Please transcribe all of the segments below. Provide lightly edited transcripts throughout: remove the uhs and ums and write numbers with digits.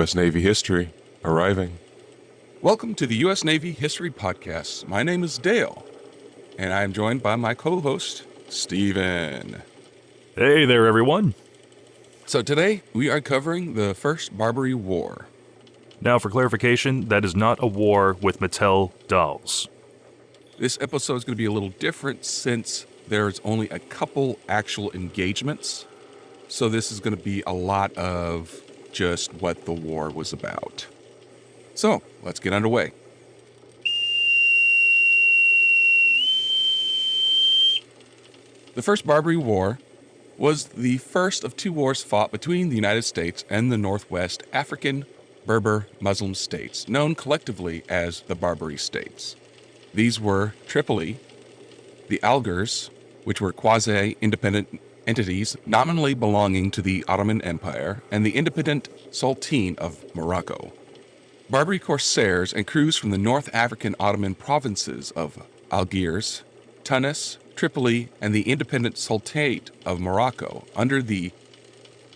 U.S. Navy history arriving. Welcome to the U.S. Navy History Podcast. My name is Dale, and I am joined by my co-host, Steven. Hey there, everyone. So today, we are covering the First Barbary War. Now, for clarification, that is not a war with Mattel dolls. This episode is going to be a little different since there's only a couple actual engagements. So this is going to be a lot of just what the war was about. So, let's get underway. The First Barbary War was the first of two wars fought between the United States and the Northwest African Berber Muslim states, known collectively as the Barbary States. These were Tripoli, the Algiers, which were quasi-independent entities nominally belonging to the Ottoman Empire, and the independent Sultan of Morocco. Barbary corsairs and crews from the North African Ottoman provinces of Algiers, Tunis, Tripoli, and the independent Sultanate of Morocco under the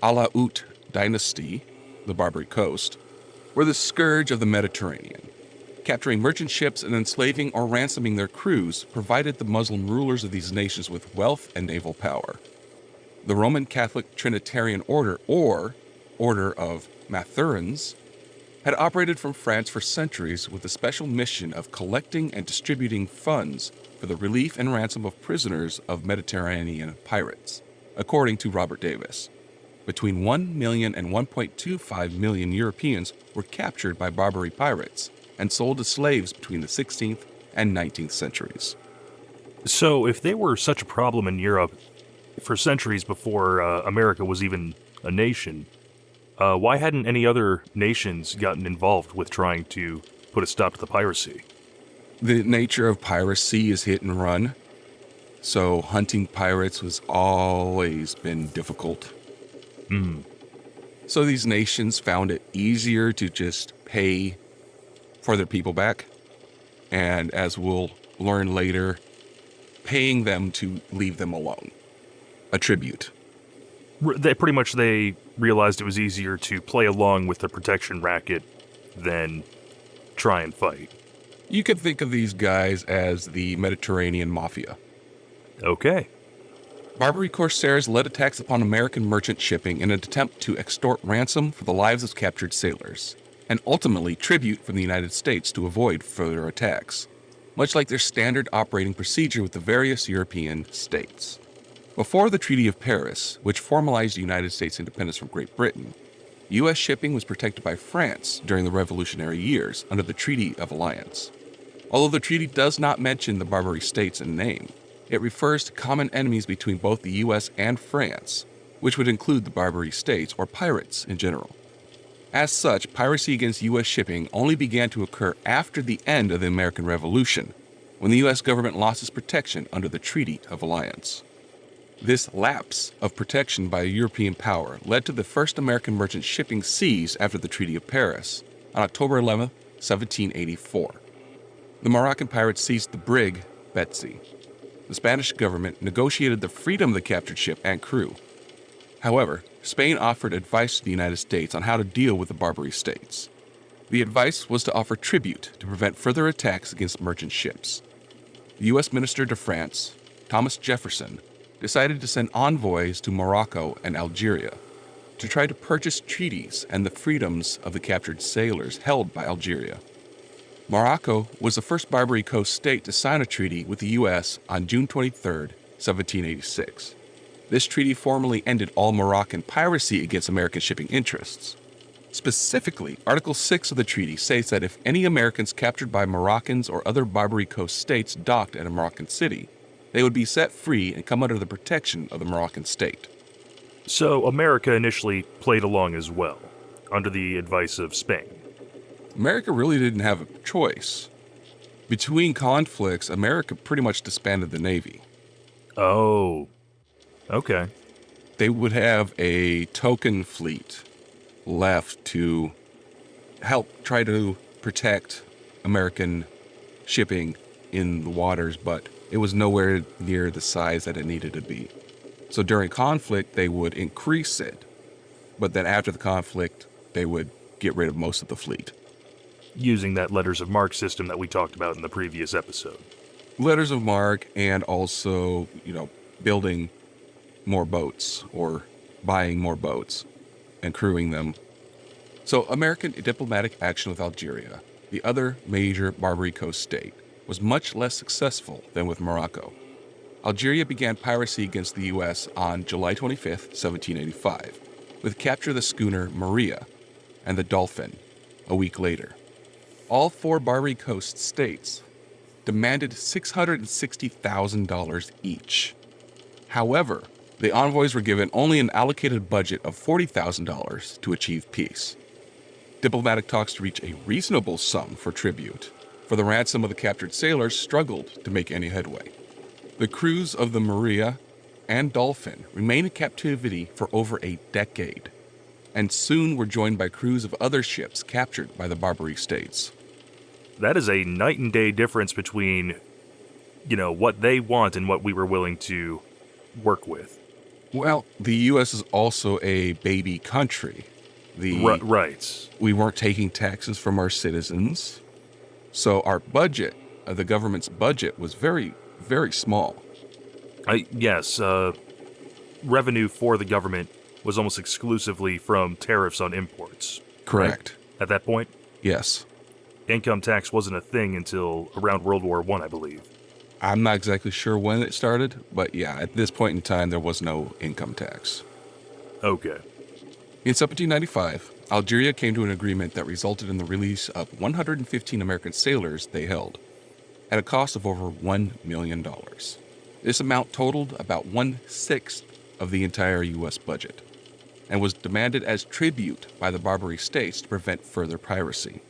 Alauite dynasty, the Barbary Coast, were the scourge of the Mediterranean. Capturing merchant ships and enslaving or ransoming their crews provided the Muslim rulers of these nations with wealth and naval power. The Roman Catholic Trinitarian Order, or Order of Mathurins, had operated from France for centuries with the special mission of collecting and distributing funds for the relief and ransom of prisoners of Mediterranean pirates, according to Robert Davis. Between 1 million and 1.25 million Europeans were captured by Barbary pirates and sold as slaves between the 16th and 19th centuries. So, if they were such a problem in Europe for centuries before America was even a nation, why hadn't any other nations gotten involved with trying to put a stop to the piracy? The nature of piracy is hit and run, so hunting pirates has always been difficult. So these nations found it easier to just pay for their people back, and as we'll learn later, paying them to leave them alone. A tribute. They realized it was easier to play along with the protection racket than try and fight. You could think of these guys as the Mediterranean Mafia. Okay. Barbary corsairs led attacks upon American merchant shipping in an attempt to extort ransom for the lives of captured sailors, and ultimately tribute from the United States to avoid further attacks, much like their standard operating procedure with the various European states. Before the Treaty of Paris, which formalized the United States' independence from Great Britain, U.S. shipping was protected by France during the Revolutionary years under the Treaty of Alliance. Although the treaty does not mention the Barbary States in name, it refers to common enemies between both the U.S. and France, which would include the Barbary States or pirates in general. As such, piracy against U.S. shipping only began to occur after the end of the American Revolution, when the U.S. government lost its protection under the Treaty of Alliance. This lapse of protection by a European power led to the first American merchant shipping seized after the Treaty of Paris on October 11, 1784. The Moroccan pirates seized the brig Betsy. The Spanish government negotiated the freedom of the captured ship and crew. However, Spain offered advice to the United States on how to deal with the Barbary States. The advice was to offer tribute to prevent further attacks against merchant ships. The U.S. Minister to France, Thomas Jefferson, decided to send envoys to Morocco and Algeria to try to purchase treaties and the freedoms of the captured sailors held by Algeria. Morocco was the first Barbary Coast state to sign a treaty with the U.S. on June 23, 1786. This treaty formally ended all Moroccan piracy against American shipping interests. Specifically, Article 6 of the treaty states that if any Americans captured by Moroccans or other Barbary Coast states docked at a Moroccan city, they would be set free and come under the protection of the Moroccan state. So America initially played along as well, under the advice of Spain. America really didn't have a choice. Between conflicts, America pretty much disbanded the Navy. Oh, okay. They would have a token fleet left to help try to protect American shipping in the waters, but it was nowhere near the size that it needed to be. So during conflict, they would increase it, but then after the conflict, they would get rid of most of the fleet. Using that letters of marque system that we talked about in the previous episode. Letters of marque, and also, building more boats or buying more boats and crewing them. So American diplomatic action with Algeria, the other major Barbary Coast state, was much less successful than with Morocco. Algeria began piracy against the U.S. on July 25, 1785, with capture of the schooner Maria and the Dolphin a week later. All 4 Barbary Coast states demanded $660,000 each. However, the envoys were given only an allocated budget of $40,000 to achieve peace. Diplomatic talks to reach a reasonable sum for tribute for the ransom of the captured sailors struggled to make any headway. The crews of the Maria and Dolphin remained in captivity for over a decade, and soon were joined by crews of other ships captured by the Barbary states. That is a night and day difference between, what they want and what we were willing to work with. Well, the U.S. is also a baby country. Right. We weren't taking taxes from our citizens, so our budget, the government's budget, was very, very small. Yes, revenue for the government was almost exclusively from tariffs on imports. Correct. Right? At that point? Yes. Income tax wasn't a thing until around World War I, I believe. I'm not exactly sure when it started, but yeah, at this point in time, there was no income tax. Okay. In 1795, Algeria came to an agreement that resulted in the release of 115 American sailors they held, at a cost of over $1 million. This amount totaled about 1/6 of the entire U.S. budget, and was demanded as tribute by the Barbary states to prevent further piracy.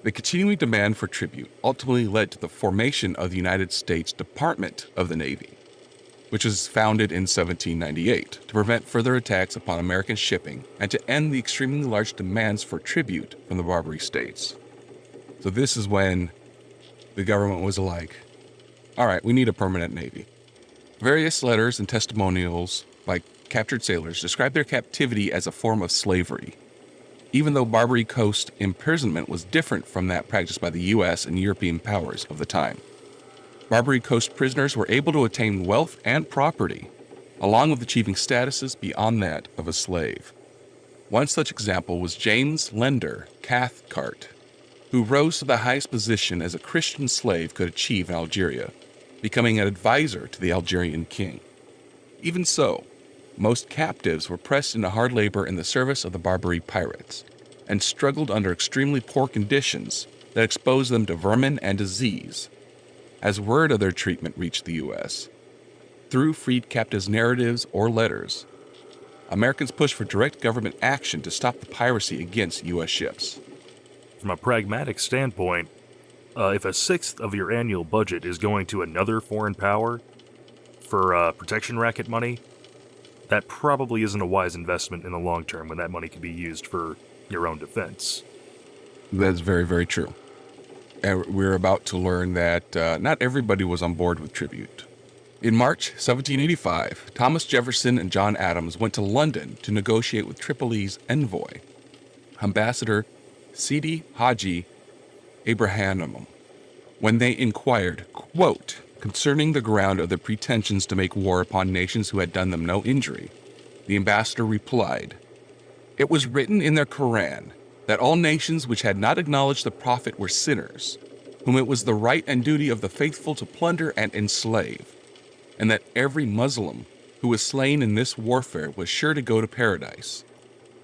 The continuing demand for tribute ultimately led to the formation of the United States Department of the Navy, which was founded in 1798 to prevent further attacks upon American shipping and to end the extremely large demands for tribute from the Barbary states. So this is when the government was like, all right, we need a permanent navy. Various letters and testimonials by captured sailors describe their captivity as a form of slavery, even though Barbary Coast imprisonment was different from that practiced by the U.S. and European powers of the time. Barbary Coast prisoners were able to attain wealth and property, along with achieving statuses beyond that of a slave. One such example was James Lender Cathcart, who rose to the highest position as a Christian slave could achieve in Algeria, becoming an advisor to the Algerian king. Even so, most captives were pressed into hard labor in the service of the Barbary pirates, and struggled under extremely poor conditions that exposed them to vermin and disease. As word of their treatment reached the U.S., through freed captives' narratives or letters, Americans pushed for direct government action to stop the piracy against U.S. ships. From a pragmatic standpoint, if 1/6 of your annual budget is going to another foreign power for protection racket money, that probably isn't a wise investment in the long term when that money can be used for your own defense. That's very, very true. And we're about to learn that not everybody was on board with tribute. In March 1785, Thomas Jefferson and John Adams went to London to negotiate with Tripoli's envoy, Ambassador Sidi Haji Abrahamum, when they inquired, quote, concerning the ground of the pretensions to make war upon nations who had done them no injury. The ambassador replied, "It was written in their Koran that all nations which had not acknowledged the prophet were sinners, whom it was the right and duty of the faithful to plunder and enslave, and that every Muslim who was slain in this warfare was sure to go to paradise."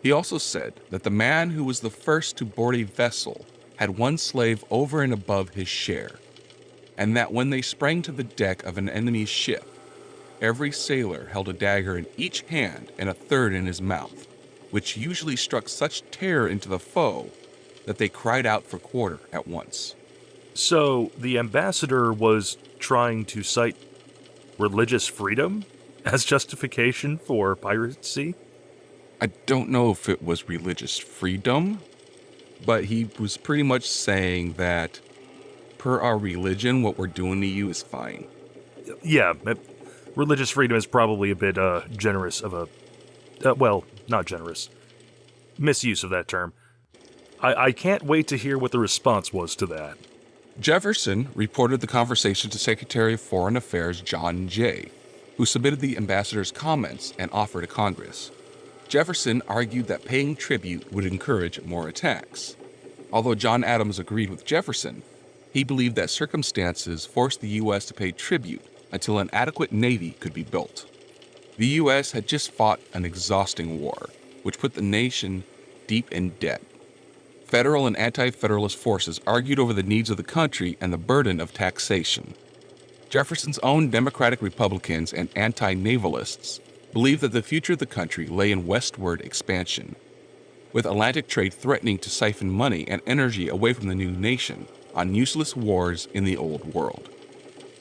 He also said that the man who was the first to board a vessel had one slave over and above his share, and that when they sprang to the deck of an enemy's ship, every sailor held a dagger in each hand and a third in his mouth, which usually struck such terror into the foe that they cried out for quarter at once. So, the ambassador was trying to cite religious freedom as justification for piracy? I don't know if it was religious freedom, but he was pretty much saying that per our religion, what we're doing to you is fine. Yeah, religious freedom is probably a bit generous of a... well, not generous. Misuse of that term. I can't wait to hear what the response was to that. Jefferson reported the conversation to Secretary of Foreign Affairs John Jay, who submitted the ambassador's comments and offer to Congress. Jefferson argued that paying tribute would encourage more attacks. Although John Adams agreed with Jefferson, he believed that circumstances forced the U.S. to pay tribute until an adequate navy could be built. The U.S. had just fought an exhausting war, which put the nation deep in debt. Federal and anti-federalist forces argued over the needs of the country and the burden of taxation. Jefferson's own Democratic Republicans and anti-navalists believed that the future of the country lay in westward expansion, with Atlantic trade threatening to siphon money and energy away from the new nation on useless wars in the Old World.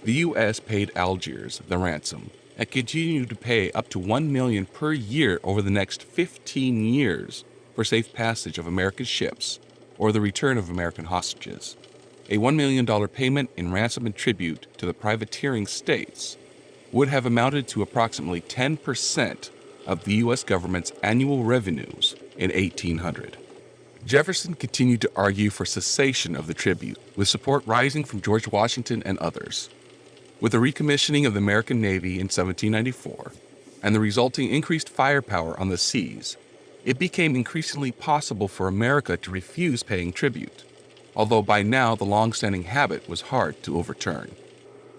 The U.S. paid Algiers the ransom and continued to pay up to $1 million per year over the next 15 years for safe passage of American ships or the return of American hostages. A $1 million payment in ransom and tribute to the privateering states would have amounted to approximately 10% of the U.S. government's annual revenues in 1800. Jefferson continued to argue for cessation of the tribute, with support rising from George Washington and others. With the recommissioning of the American Navy in 1794 and the resulting increased firepower on the seas, it became increasingly possible for America to refuse paying tribute, although by now the long-standing habit was hard to overturn.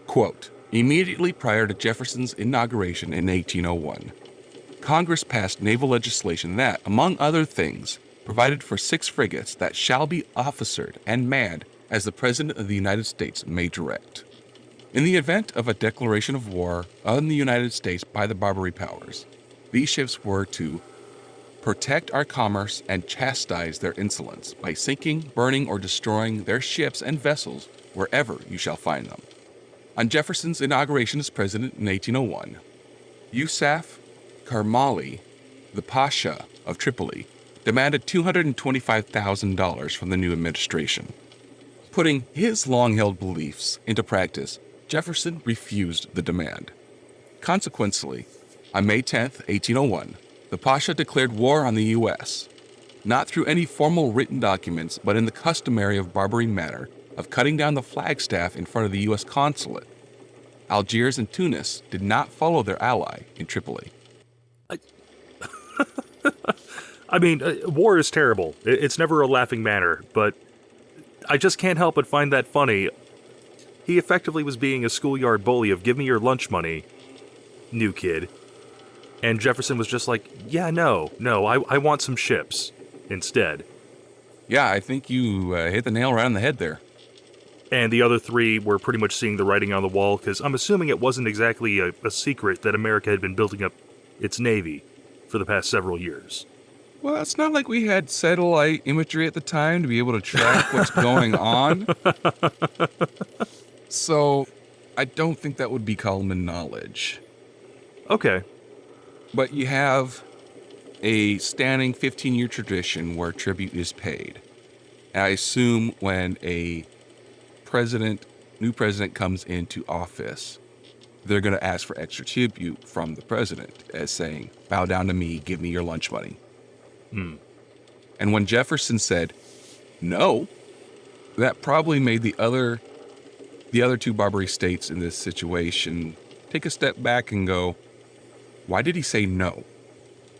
Quote, immediately prior to Jefferson's inauguration in 1801, Congress passed naval legislation that, among other things, provided for 6 frigates that shall be officered and manned as the President of the United States may direct. In the event of a declaration of war on the United States by the Barbary powers, these ships were to protect our commerce and chastise their insolence by sinking, burning, or destroying their ships and vessels wherever you shall find them. On Jefferson's inauguration as president in 1801, Yusuf Karmali, the Pasha of Tripoli, demanded $225,000 from the new administration. Putting his long-held beliefs into practice, Jefferson refused the demand. Consequently, on May 10, 1801, the Pasha declared war on the U.S., not through any formal written documents, but in the customary of Barbary manner of cutting down the flagstaff in front of the U.S. consulate. Algiers and Tunis did not follow their ally in Tripoli. I mean, war is terrible. It's never a laughing matter, but I just can't help but find that funny. He effectively was being a schoolyard bully of give me your lunch money, new kid. And Jefferson was just like, yeah, no, I want some ships instead. Yeah, I think you hit the nail right on the head there. And the other 3 were pretty much seeing the writing on the wall, because I'm assuming it wasn't exactly a secret that America had been building up its navy for the past several years. Well, it's not like we had satellite imagery at the time to be able to track what's going on. So I don't think that would be common knowledge. Okay. But you have a standing 15-year tradition where tribute is paid. And I assume when a new president comes into office, they're going to ask for extra tribute from the president as saying, bow down to me, give me your lunch money. And when Jefferson said no, that probably made the other 2 Barbary states in this situation take a step back and go, why did he say no?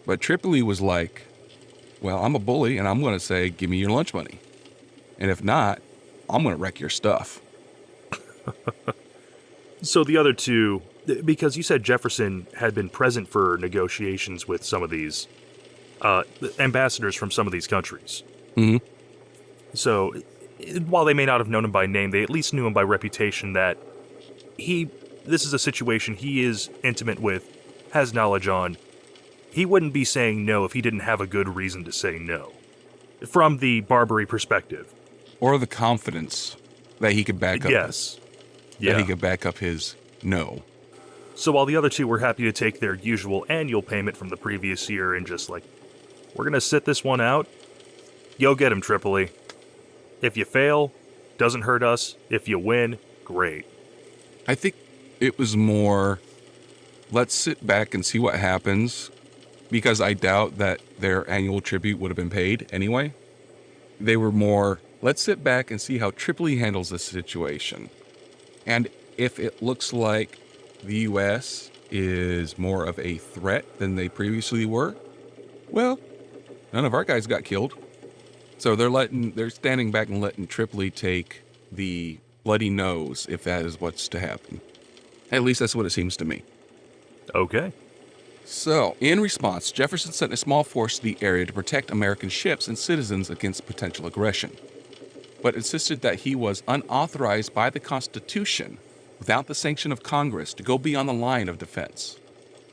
But Tripoli was like, well, I'm a bully and I'm going to say, give me your lunch money. And if not, I'm going to wreck your stuff. So the other 2, because you said Jefferson had been present for negotiations with some of these ambassadors from some of these countries. Mm-hmm. So while they may not have known him by name, they at least knew him by reputation that this is a situation he is intimate with, has knowledge on. He wouldn't be saying no if he didn't have a good reason to say no. From the Barbary perspective. Or the confidence that he could back up. Yes. That he could back up his no. So while the other 2 were happy to take their usual annual payment from the previous year and just like, we're going to sit this one out, go get him, Tripoli. If you fail, doesn't hurt us. If you win, great. I think it was more, let's sit back and see what happens, because I doubt that their annual tribute would have been paid anyway. They were more, let's sit back and see how Tripoli handles this situation. And if it looks like the U.S. is more of a threat than they previously were, well, none of our guys got killed. So they're standing back and letting Tripoli take the bloody nose if that is what's to happen. At least that's what it seems to me. Okay. So, in response, Jefferson sent a small force to the area to protect American ships and citizens against potential aggression, but insisted that he was unauthorized by the Constitution, without the sanction of Congress, to go beyond the line of defense.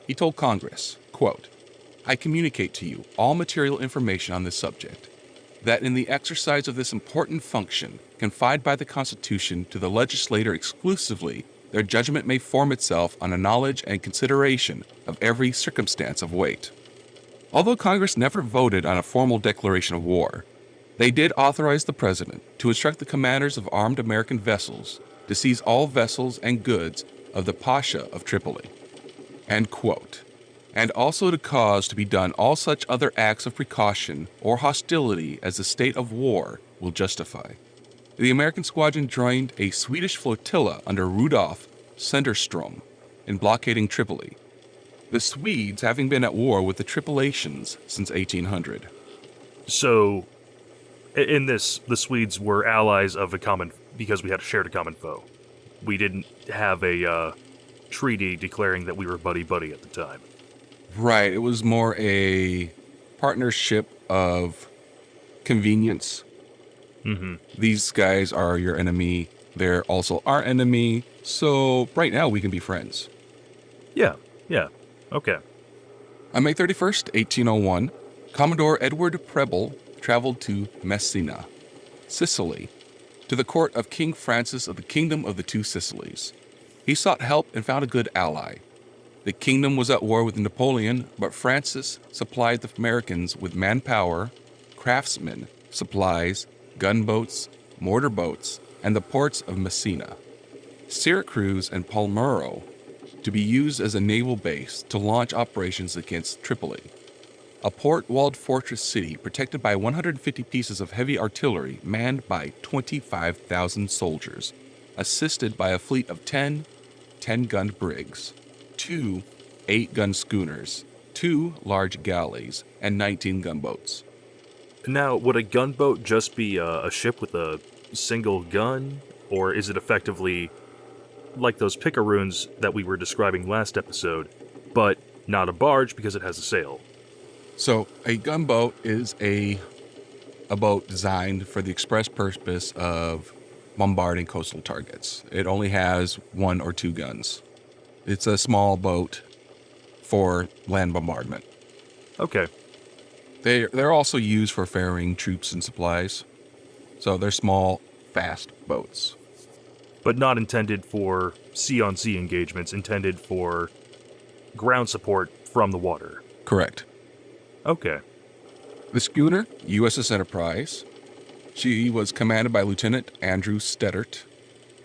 He told Congress, quote, "I communicate to you all material information on this subject, that in the exercise of this important function, confied by the Constitution to the legislator exclusively, their judgment may form itself on a knowledge and consideration of every circumstance of weight." Although Congress never voted on a formal declaration of war, they did authorize the President to instruct the commanders of armed American vessels to seize all vessels and goods of the Pasha of Tripoli, end quote, and also to cause to be done all such other acts of precaution or hostility as the state of war will justify. The American squadron joined a Swedish flotilla under Rudolf Senderstrom in blockading Tripoli, the Swedes having been at war with the Tripolitans since 1800. So, in this, the Swedes were allies of a common, because we had shared a common foe. We didn't have a treaty declaring that we were buddy-buddy at the time. Right, it was more a partnership of convenience. Mm-hmm. These guys are your enemy. They're also our enemy. So right now we can be friends. Yeah. Okay. On May 31st, 1801, Commodore Edward Preble traveled to Messina, Sicily, to the court of King Francis of the Kingdom of the Two Sicilies. He sought help and found a good ally. The kingdom was at war with Napoleon, but Francis supplied the Americans with manpower, craftsmen, supplies, gunboats, mortar boats, and the ports of Messina, Syracuse, and Palmero to be used as a naval base to launch operations against Tripoli, a port-walled fortress city protected by 150 pieces of heavy artillery manned by 25,000 soldiers, assisted by a fleet of 10 10-gun brigs, 2 8-gun schooners, 2 large galleys, and 19 gunboats. Now, would a gunboat just be a ship with a single gun, or is it effectively like those picaroons that we were describing last episode, but not a barge because it has a sail? So a gunboat is a boat designed for the express purpose of bombarding coastal targets. It only has 1 or 2 guns. It's a small boat for land bombardment. Okay. They're also used for ferrying troops and supplies. So they're small, fast boats. But not intended for sea-on-sea engagements, intended for ground support from the water. Correct. Okay. The schooner, USS Enterprise, she was commanded by Lieutenant Andrew Steddert,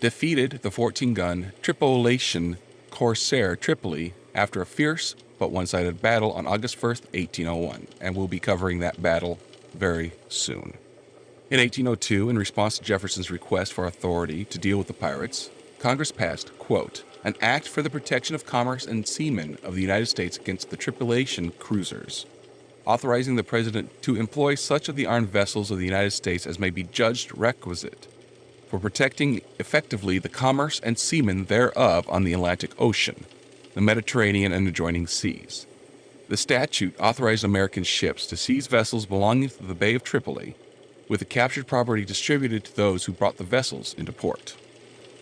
defeated the 14-gun Tripolitan Corsair Tripoli after a fierce but one-sided battle on August 1st, 1801, and we'll be covering that battle very soon. In 1802, in response to Jefferson's request for authority to deal with the pirates, Congress passed, quote, "an act for the protection of commerce and seamen of the United States against the Tripolitan cruisers, authorizing the President to employ such of the armed vessels of the United States as may be judged requisite for protecting effectively the commerce and seamen thereof on the Atlantic Ocean, the Mediterranean, and adjoining seas. The statute authorized American ships to seize vessels belonging to the Bay of Tripoli, with the captured property distributed to those who brought the vessels into port."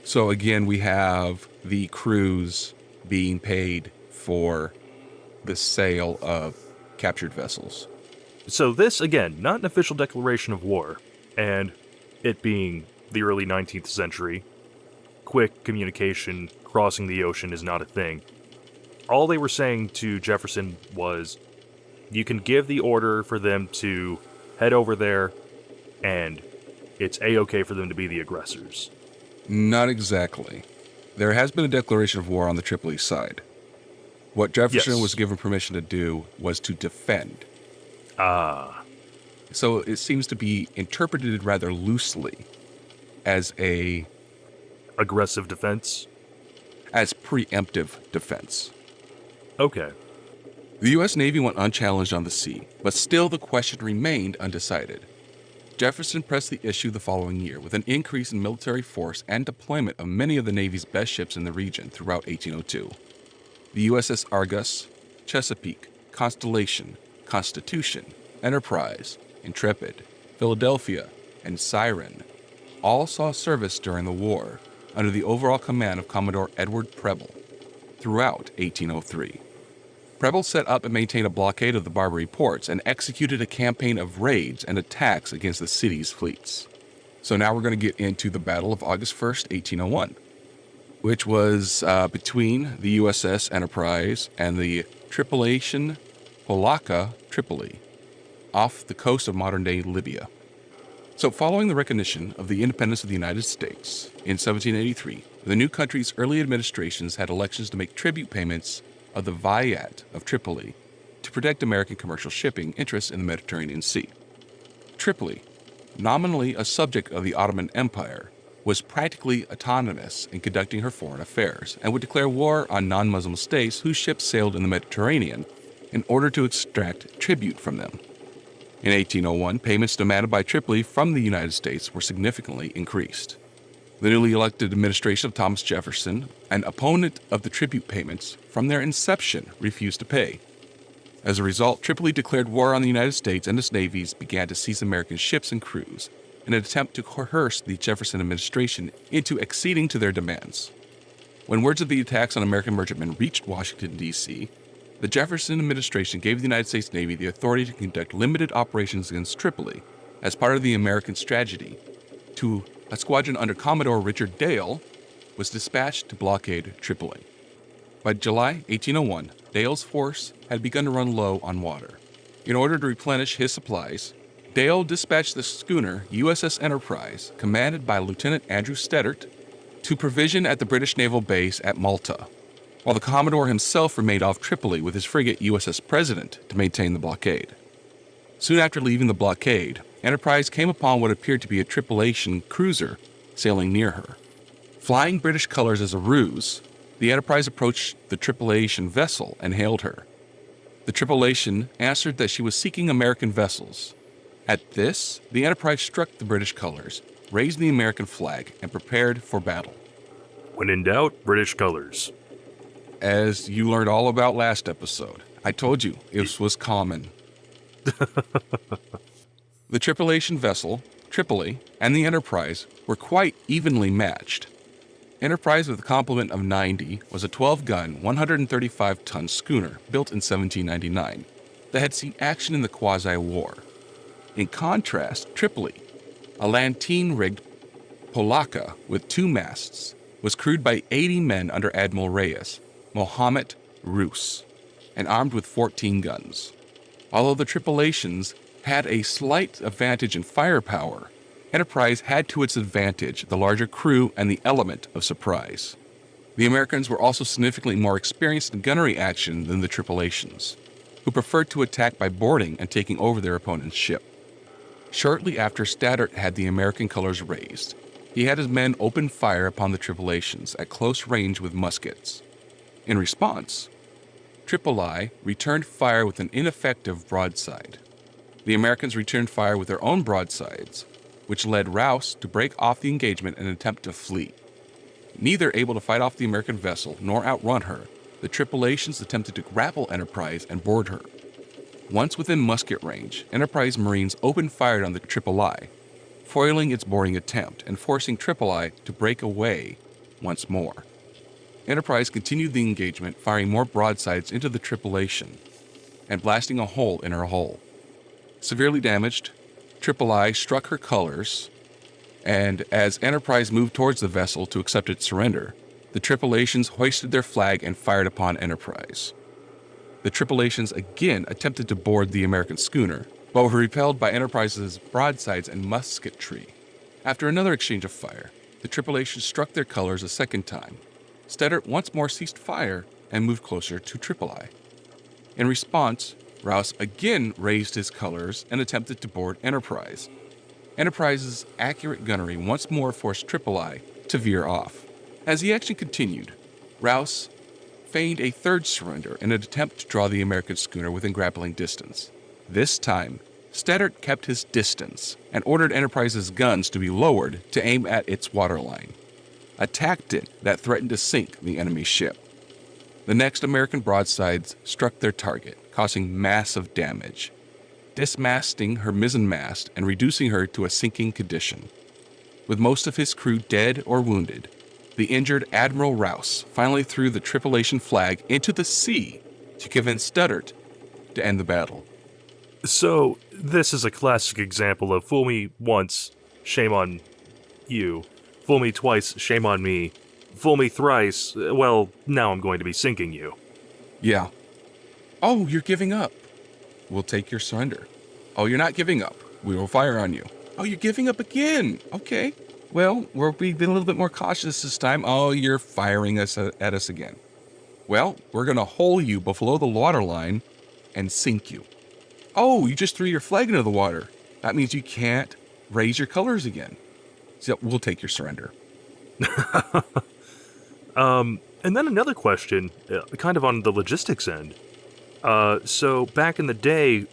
So again, we have the crews being paid for the sale of captured vessels. So this, again, not an official declaration of war, and it being the early 19th century, quick communication crossing the ocean is not a thing. All they were saying to Jefferson was, you can give the order for them to head over there, and it's A-okay for them to be the aggressors. Not exactly. There has been a declaration of war on the Tripoli side. What Jefferson Yes. was given permission to do was to defend. Ah. So it seems to be interpreted rather loosely as Aggressive defense? as preemptive defense. Okay. The U.S. Navy went unchallenged on the sea, but still the question remained undecided. Jefferson pressed the issue the following year with an increase in military force and deployment of many of the Navy's best ships in the region throughout 1802. The USS Argus, Chesapeake, Constellation, Constitution, Enterprise, Intrepid, Philadelphia, and Siren all saw service during the war under the overall command of Commodore Edward Preble throughout 1803. Preble set up and maintained a blockade of the Barbary ports and executed a campaign of raids and attacks against the city's fleets. So now we're going to get into the Battle of August 1st, 1801, which was between the USS Enterprise and the Tripolitation Polacca Tripoli, off the coast of modern-day Libya. So following the recognition of the independence of the United States in 1783, the new country's early administrations had elections to make tribute payments of the Viat of Tripoli to protect American commercial shipping interests in the Mediterranean Sea. Tripoli, nominally a subject of the Ottoman Empire, was practically autonomous in conducting her foreign affairs and would declare war on non-Muslim states whose ships sailed in the Mediterranean in order to extract tribute from them. In 1801, payments demanded by Tripoli from the United States were significantly increased. The newly elected administration of Thomas Jefferson, an opponent of the tribute payments from their inception, refused to pay. As a result, Tripoli declared war on the United States and its navies began to seize American ships and crews in an attempt to coerce the Jefferson administration into acceding to their demands. When words of the attacks on American merchantmen reached Washington, D.C., the Jefferson administration gave the United States Navy the authority to conduct limited operations against Tripoli as part of the American strategy. A squadron under Commodore Richard Dale was dispatched to blockade Tripoli. By July 1801, Dale's force had begun to run low on water. In order to replenish his supplies, Dale dispatched the schooner USS Enterprise, commanded by Lieutenant Andrew Steddert, to provision at the British naval base at Malta, while the Commodore himself remained off Tripoli with his frigate USS President to maintain the blockade. Soon after leaving the blockade, Enterprise came upon what appeared to be a Tripolitan cruiser sailing near her. Flying British colors as a ruse, the Enterprise approached the Tripolitan vessel and hailed her. The Tripolitan answered that she was seeking American vessels. At this, the Enterprise struck the British colors, raised the American flag, and prepared for battle. When in doubt, British colors. As you learned all about last episode, I told you this was common. The Tripolitan vessel, Tripoli, and the Enterprise were quite evenly matched. Enterprise, with a complement of 90, was a 12-gun, 135-ton schooner built in 1799 that had seen action in the Quasi-War. In contrast, Tripoli, a lateen-rigged polacca with 2 masts, was crewed by 80 men under Admiral Reyes, Mohammed Rus, and armed with 14 guns. Although the Tripolitans had a slight advantage in firepower, Enterprise had to its advantage the larger crew and the element of surprise. The Americans were also significantly more experienced in gunnery action than the Tripolitans, who preferred to attack by boarding and taking over their opponent's ship. Shortly after Stoddert had the American colors raised, he had his men open fire upon the Tripolitans at close range with muskets. In response, Tripoli returned fire with an ineffective broadside. The Americans returned fire with their own broadsides, which led Rouse to break off the engagement and attempt to flee. Neither able to fight off the American vessel nor outrun her, the Tripolitans attempted to grapple Enterprise and board her. Once within musket range, Enterprise Marines opened fire on the Tripoli, foiling its boarding attempt and forcing Tripoli to break away once more. Enterprise continued the engagement, firing more broadsides into the Tripolitan and blasting a hole in her hull. Severely damaged, Tripoli struck her colors, and as Enterprise moved towards the vessel to accept its surrender, the Tripolitans hoisted their flag and fired upon Enterprise. The Tripolitans again attempted to board the American schooner, but were repelled by Enterprise's broadsides and musketry. After another exchange of fire, the Tripolitans struck their colors a second time. Stoddert once more ceased fire and moved closer to Tripoli. In response, Rouse again raised his colors and attempted to board Enterprise. Enterprise's accurate gunnery once more forced Tripoli to veer off. As the action continued, Rouse feigned a third surrender in an attempt to draw the American schooner within grappling distance. This time, Steddard kept his distance and ordered Enterprise's guns to be lowered to aim at its waterline, a tactic that threatened to sink the enemy ship. The next American broadsides struck their target, causing massive damage, dismasting her mizzenmast and reducing her to a sinking condition. With most of his crew dead or wounded, the injured Admiral Rouse finally threw the tripulation flag into the sea to convince Studdert to end the battle. So, this is a classic example of fool me once, shame on you. Fool me twice, shame on me. Fool me thrice, well, now I'm going to be sinking you. Yeah. Oh, you're giving up. We'll take your surrender. Oh, you're not giving up. We will fire on you. Oh, you're giving up again. Okay. Well, we're being a little bit more cautious this time. Oh, you're firing us at us again. Well, we're going to hole you below the waterline and sink you. Oh, you just threw your flag into the water. That means you can't raise your colors again. So we'll take your surrender. And then another question, kind of on the logistics end. So back in the day,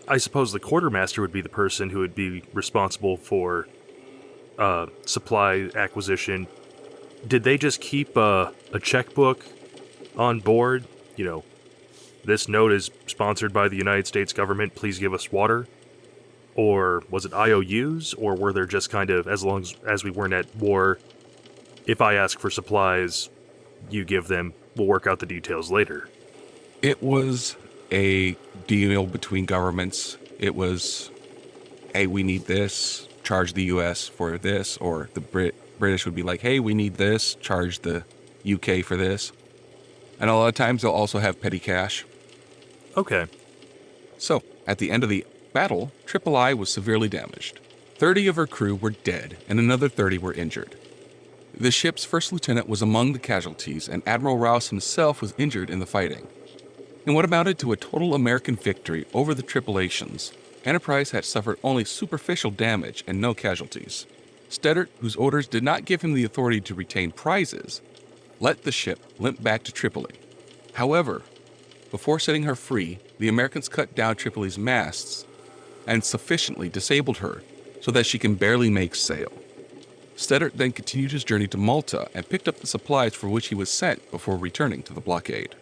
I suppose the quartermaster would be the person who would be responsible for supply acquisition. Did they just keep a checkbook on board? You know, this note is sponsored by the United States government, please give us water? Or was it IOUs? Or were there just kind of, as long as we weren't at war, if I ask for supplies, you give them, we'll work out the details later? It was a deal between governments. It was, hey, we need this, charge the U.S. for this, or the British would be like, hey, we need this, charge the UK for this. And a lot of times they'll also have petty cash. Okay. So, at the end of the battle, Tripoli was severely damaged. 30 of her crew were dead, and another 30 were injured. The ship's first lieutenant was among the casualties, and Admiral Rouse himself was injured in the fighting. In what amounted to a total American victory over the Tripolations, Enterprise had suffered only superficial damage and no casualties. Steddert, whose orders did not give him the authority to retain prizes, let the ship limp back to Tripoli. However, before setting her free, the Americans cut down Tripoli's masts and sufficiently disabled her so that she can barely make sail. Steddert then continued his journey to Malta and picked up the supplies for which he was sent before returning to the blockade.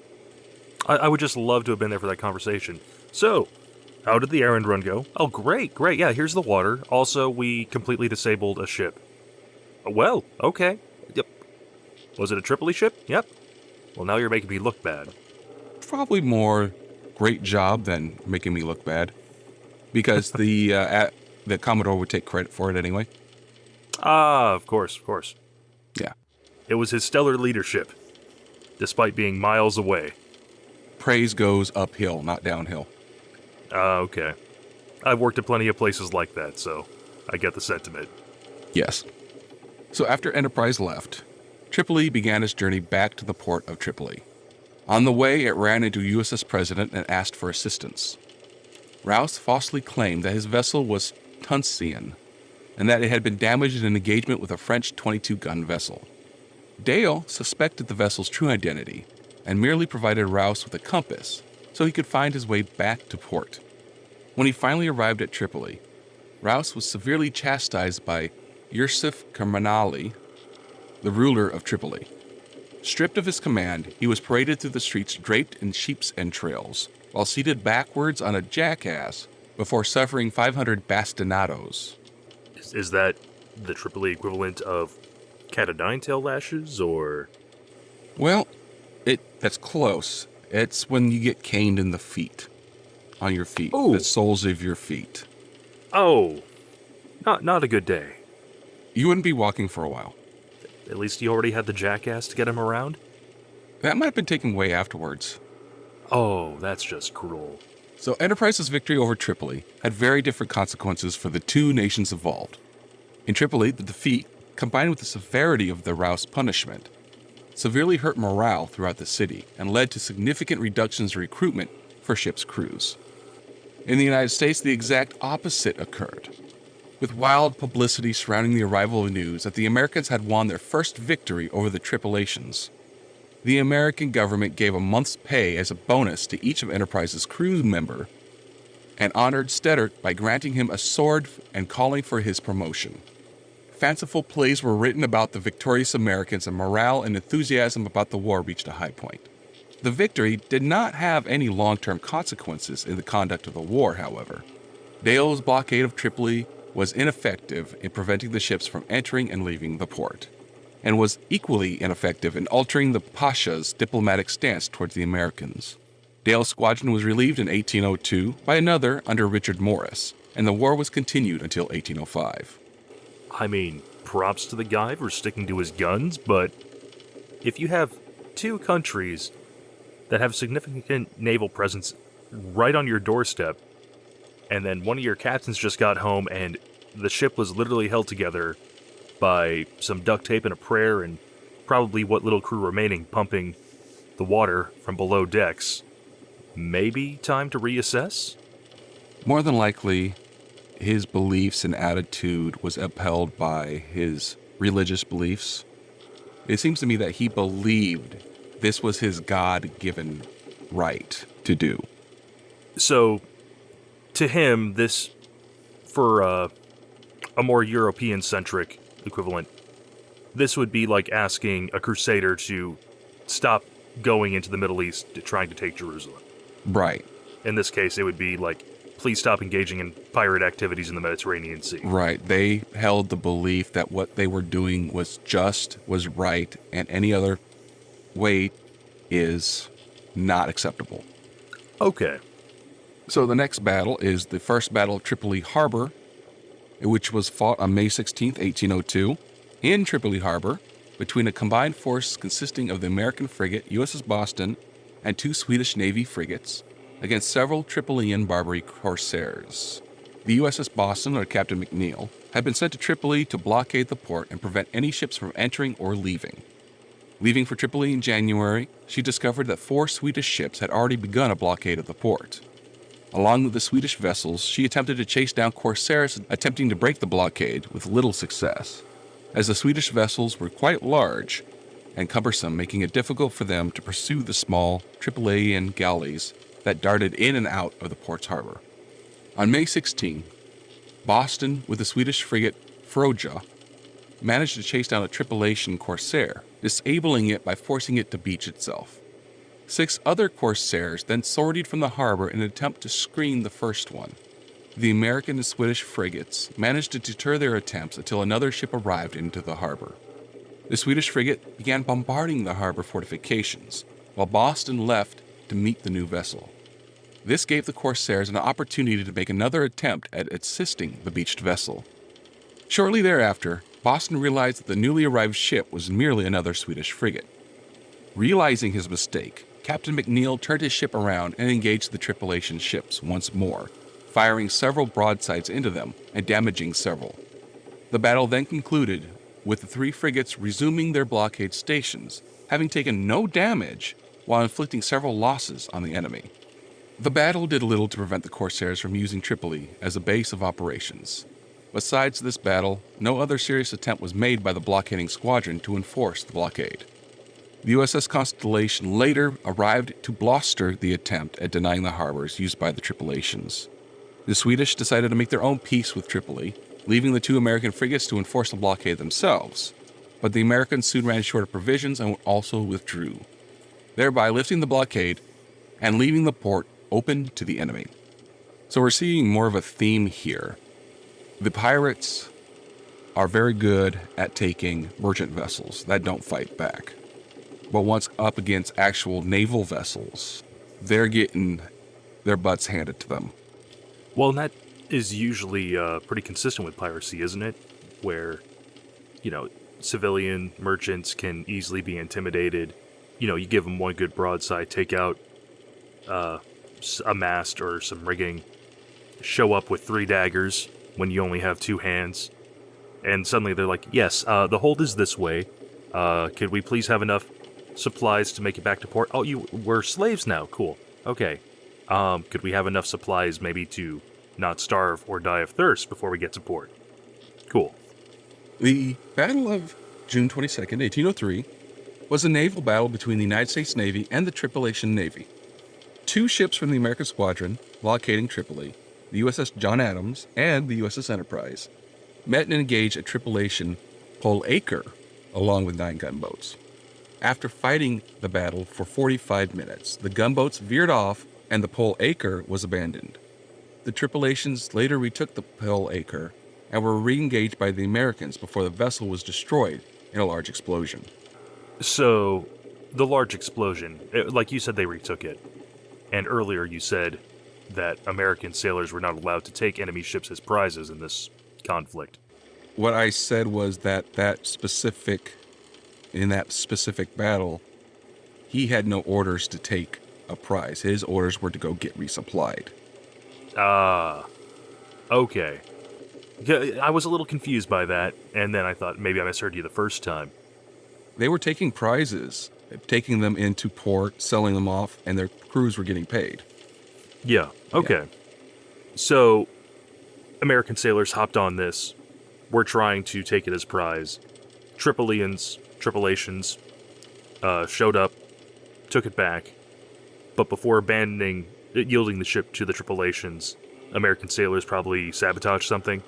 I would just love to have been there for that conversation. So, how did the errand run go? Oh, great. Yeah, here's the water. Also, we completely disabled a ship. Well, okay. Yep. Was it a Tripoli ship? Yep. Well, now you're making me look bad. Probably more great job than making me look bad, because the Commodore would take credit for it anyway. Ah, of course. Yeah. It was his stellar leadership, despite being miles away. Praise goes uphill, not downhill. Okay. I've worked at plenty of places like that, so I get the sentiment. Yes. So after Enterprise left, Tripoli began its journey back to the port of Tripoli. On the way, it ran into USS President and asked for assistance. Rouse falsely claimed that his vessel was Tunisian, and that it had been damaged in an engagement with a French 22-gun vessel. Dale suspected the vessel's true identity and merely provided Rouse with a compass so he could find his way back to port. When he finally arrived at Tripoli, Rouse was severely chastised by Yusuf Kermanali, the ruler of Tripoli. Stripped of his command, he was paraded through the streets draped in sheep's entrails, while seated backwards on a jackass before suffering 500 bastinadoes. Is that the Tripoli equivalent of cat o' nine tail lashes, or? Well, that's close. It's when you get caned in the feet. On your feet. Ooh. The soles of your feet. Oh, not a good day. You wouldn't be walking for a while. At least he already had the jackass to get him around? That might have been taken away afterwards. Oh, that's just cruel. So Enterprise's victory over Tripoli had very different consequences for the two nations involved. In Tripoli, the defeat, combined with the severity of the Rouse punishment, severely hurt morale throughout the city and led to significant reductions in recruitment for ships' crews. In the United States, the exact opposite occurred, with wild publicity surrounding the arrival of news that the Americans had won their first victory over the tripulations. The American government gave a month's pay as a bonus to each of Enterprise's crew member and honored Stetter by granting him a sword and calling for his promotion. Fanciful plays were written about the victorious Americans, and morale and enthusiasm about the war reached a high point. The victory did not have any long-term consequences in the conduct of the war, however. Dale's blockade of Tripoli was ineffective in preventing the ships from entering and leaving the port, and was equally ineffective in altering the Pasha's diplomatic stance towards the Americans. Dale's squadron was relieved in 1802 by another under Richard Morris, and the war was continued until 1805. I mean, props to the guy for sticking to his guns, but if you have two countries that have significant naval presence right on your doorstep, and then one of your captains just got home and the ship was literally held together by some duct tape and a prayer and probably what little crew remaining pumping the water from below decks, maybe time to reassess? More than likely, his beliefs and attitude was upheld by his religious beliefs. It seems to me that he believed this was his God-given right to do. So, to him, this, for a more European-centric equivalent, this would be like asking a crusader to stop going into the Middle East trying to take Jerusalem. Right. In this case, it would be like, please stop engaging in pirate activities in the Mediterranean Sea. Right. They held the belief that what they were doing was just, was right, and any other way is not acceptable. Okay. So the next battle is the First Battle of Tripoli Harbor, which was fought on May 16th, 1802, in Tripoli Harbor, between a combined force consisting of the American frigate USS Boston and two Swedish Navy frigates, against several Tripolian Barbary corsairs. The USS Boston, under Captain McNeil, had been sent to Tripoli to blockade the port and prevent any ships from entering or leaving. Leaving for Tripoli in January, she discovered that 4 Swedish ships had already begun a blockade of the port. Along with the Swedish vessels, she attempted to chase down corsairs attempting to break the blockade with little success, as the Swedish vessels were quite large and cumbersome, making it difficult for them to pursue the small Tripolian galleys that darted in and out of the port's harbor. On May 16, Boston, with the Swedish frigate Froja, managed to chase down a Tripolian corsair, disabling it by forcing it to beach itself. 6 other corsairs then sortied from the harbor in an attempt to screen the first one. The American and Swedish frigates managed to deter their attempts until another ship arrived into the harbor. The Swedish frigate began bombarding the harbor fortifications, while Boston left to meet the new vessel. This gave the corsairs an opportunity to make another attempt at assisting the beached vessel. Shortly thereafter, Boston realized that the newly arrived ship was merely another Swedish frigate. Realizing his mistake, Captain McNeil turned his ship around and engaged the Tripolian ships once more, firing several broadsides into them and damaging several. The battle then concluded with the 3 frigates resuming their blockade stations, having taken no damage while inflicting several losses on the enemy. The battle did little to prevent the corsairs from using Tripoli as a base of operations. Besides this battle, no other serious attempt was made by the blockading squadron to enforce the blockade. The USS Constellation later arrived to bluster the attempt at denying the harbors used by the Tripolians. The Swedish decided to make their own peace with Tripoli, leaving the 2 American frigates to enforce the blockade themselves, but the Americans soon ran short of provisions and also withdrew, thereby lifting the blockade and leaving the port open to the enemy. So we're seeing more of a theme here. The pirates are very good at taking merchant vessels that don't fight back. But once up against actual naval vessels, they're getting their butts handed to them. Well, and that is usually pretty consistent with piracy, isn't it? Where, civilian merchants can easily be intimidated. You give them one good broadside, take out a mast or some rigging, show up with 3 daggers when you only have 2 hands, and suddenly they're like, yes, the hold is this way. Could we please have enough supplies to make it back to port? Oh, we're slaves now. Cool. Okay. Could we have enough supplies maybe to not starve or die of thirst before we get to port? Cool. The Battle of June 22nd, 1803, was a naval battle between the United States Navy and the Tripolitan Navy. Two ships from the American squadron blockading Tripoli, the USS John Adams and the USS Enterprise, met and engaged at Tripolitan Pol Acre along with 9 gunboats. After fighting the battle for 45 minutes, the gunboats veered off and the Pol Acre was abandoned. The Tripolitans later retook the Pol Acre and were re-engaged by the Americans before the vessel was destroyed in a large explosion. So, the large explosion, like you said, they retook it. And earlier you said that American sailors were not allowed to take enemy ships as prizes in this conflict. What I said was that in that specific battle, he had no orders to take a prize. His orders were to go get resupplied. Ah, okay. I was a little confused by that, and then I thought maybe I misheard you the first time. They were taking prizes, taking them into port, selling them off, and their crews were getting paid. Yeah, okay. So, American sailors hopped on this, were trying to take it as prize. Tripolitans showed up, took it back, but before yielding the ship to the Tripolitans, American sailors probably sabotaged something,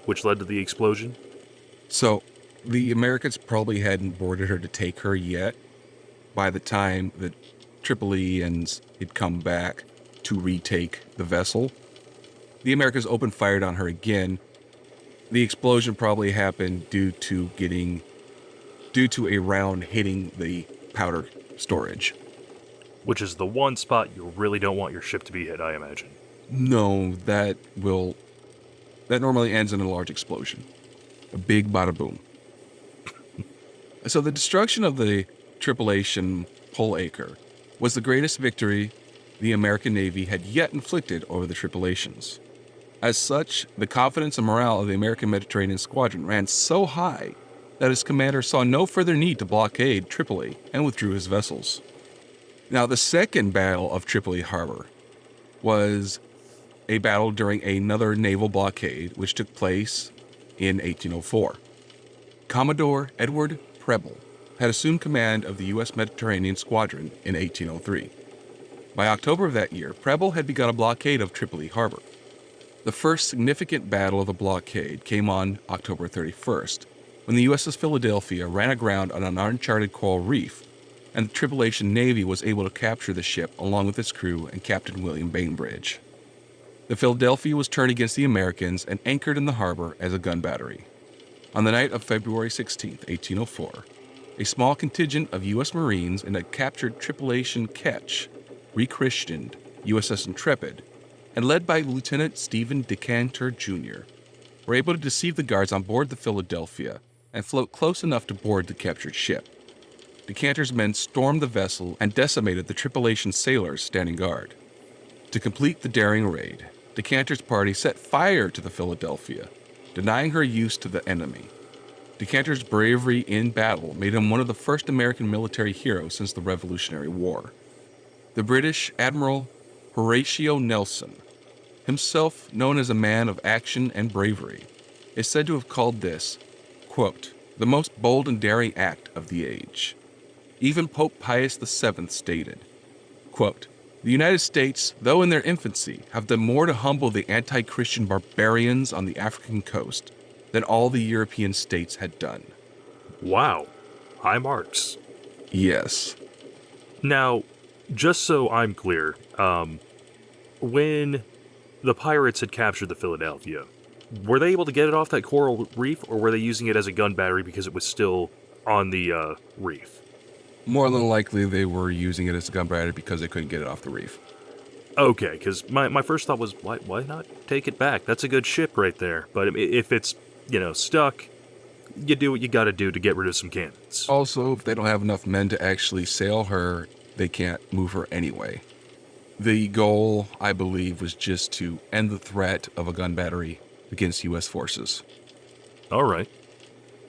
which led to the explosion. So, the Americans probably hadn't boarded her to take her yet by the time the Tripolitans had come back to retake the vessel. The Americans opened fire on her again. The explosion probably happened due to a round hitting the powder storage. Which is the one spot you really don't want your ship to be hit, I imagine. No, that normally ends in a large explosion. A big bada boom. So the destruction of the Tripolitan Pol Acre was the greatest victory the American Navy had yet inflicted over the Tripolitans. As such, the confidence and morale of the American Mediterranean Squadron ran so high that its commander saw no further need to blockade Tripoli and withdrew his vessels. Now, the second Battle of Tripoli Harbor was a battle during another naval blockade which took place in 1804. Commodore Edward Preble had assumed command of the U.S. Mediterranean Squadron in 1803. By October of that year, Preble had begun a blockade of Tripoli Harbor. The first significant battle of the blockade came on October 31st, when the USS Philadelphia ran aground on an uncharted coral reef, and the Tripolitan Navy was able to capture the ship along with its crew and Captain William Bainbridge. The Philadelphia was turned against the Americans and anchored in the harbor as a gun battery. On the night of February 16, 1804, a small contingent of U.S. Marines in a captured Tripolitan ketch rechristened USS Intrepid, and led by Lieutenant Stephen Decatur, Jr., were able to deceive the guards on board the Philadelphia and float close enough to board the captured ship. Decatur's men stormed the vessel and decimated the Tripolitan sailors standing guard. To complete the daring raid, Decatur's party set fire to the Philadelphia, denying her use to the enemy. Decatur's bravery in battle made him one of the first American military heroes since the Revolutionary War. The British Admiral Horatio Nelson, himself known as a man of action and bravery, is said to have called this, quote, the most bold and daring act of the age. Even Pope Pius VII stated, quote, the United States, though in their infancy, have done more to humble the anti-Christian barbarians on the African coast than all the European states had done. Wow. High marks. Yes. Now, just so I'm clear, when the pirates had captured the Philadelphia, were they able to get it off that coral reef, or were they using it as a gun battery because it was still on the reef? More than likely, they were using it as a gun battery because they couldn't get it off the reef. Okay, because my first thought was, why not take it back? That's a good ship right there. But if it's, stuck, you do what you gotta do to get rid of some cannons. Also, if they don't have enough men to actually sail her, they can't move her anyway. The goal, I believe, was just to end the threat of a gun battery against U.S. forces. All right.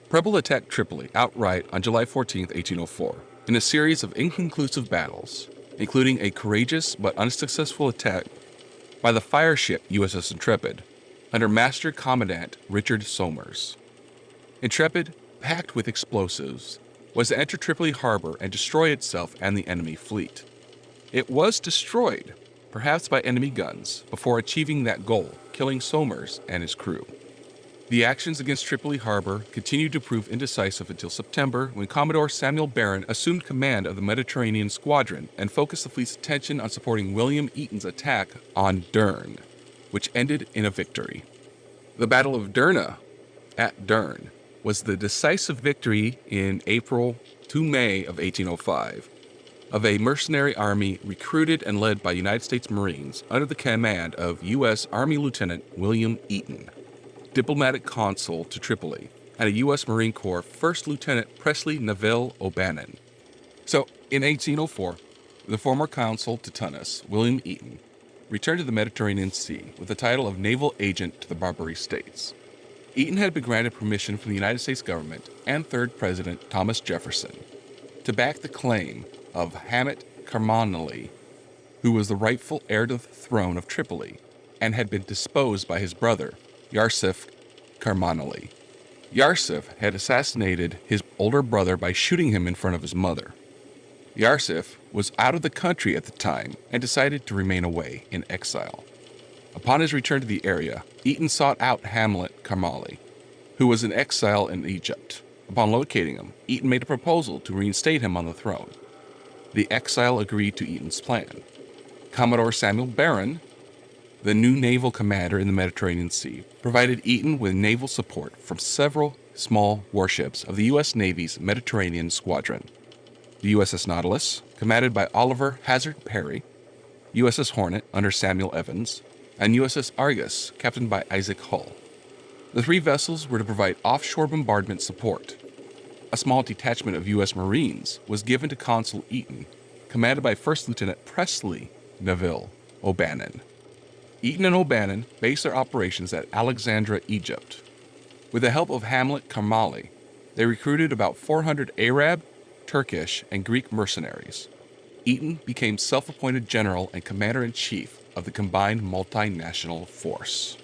Preble attacked Tripoli outright on July 14, 1804, in a series of inconclusive battles, including a courageous but unsuccessful attack by the fire ship USS Intrepid under Master Commandant Richard Somers. Intrepid, packed with explosives, was to enter Tripoli harbor and destroy itself and the enemy fleet. It was destroyed, perhaps by enemy guns, before achieving that goal, killing Somers and his crew. The actions against Tripoli harbor continued to prove indecisive until September, when Commodore Samuel Barron assumed command of the Mediterranean Squadron and focused the fleet's attention on supporting William Eaton's attack on Dern, which ended in a victory. The Battle of Derna at Dern was the decisive victory in April to May of 1805 of a mercenary army recruited and led by United States Marines under the command of U.S. Army Lieutenant William Eaton, diplomatic consul to Tripoli, and a U.S. Marine Corps First Lieutenant Presley Neville O'Bannon. So, in 1804, the former consul to Tunis, William Eaton, returned to the Mediterranean Sea with the title of Naval Agent to the Barbary States. Eaton had been granted permission from the United States government and third President Thomas Jefferson to back the claim of Hamlet Carmanali, who was the rightful heir to the throne of Tripoli and had been deposed by his brother, Yarsif Carmanali. Yarsif had assassinated his older brother by shooting him in front of his mother. Yarsif was out of the country at the time and decided to remain away in exile. Upon his return to the area, Eaton sought out Hamlet Carmanali, who was in exile in Egypt. Upon locating him, Eaton made a proposal to reinstate him on the throne. The exile agreed to Eaton's plan. Commodore Samuel Barron, the new naval commander in the Mediterranean Sea, provided Eaton with naval support from several small warships of the U.S. Navy's Mediterranean Squadron. The USS Nautilus, commanded by Oliver Hazard Perry, USS Hornet under Samuel Evans, and USS Argus, captained by Isaac Hull. The three vessels were to provide offshore bombardment support. A small detachment of U.S. Marines was given to Consul Eaton, commanded by First Lieutenant Presley Neville O'Bannon. Eaton and O'Bannon based their operations at Alexandria, Egypt. With the help of Hamlet Carmanali, they recruited about 400 Arab, Turkish, and Greek mercenaries. Eaton became self-appointed general and commander-in-chief of the combined multinational force.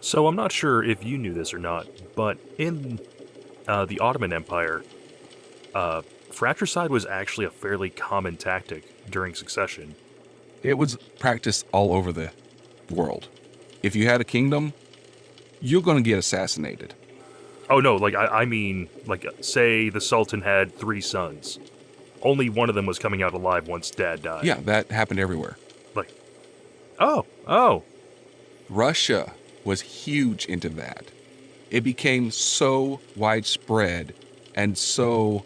So I'm not sure if you knew this or not, but in the Ottoman Empire, fratricide was actually a fairly common tactic during succession. It was practiced all over the world. If you had a kingdom, you're going to get assassinated. Oh no, like I mean, like say the Sultan had 3 sons. Only one of them was coming out alive once dad died. Yeah, that happened everywhere. Like, oh. Russia was huge into that. It became so widespread and so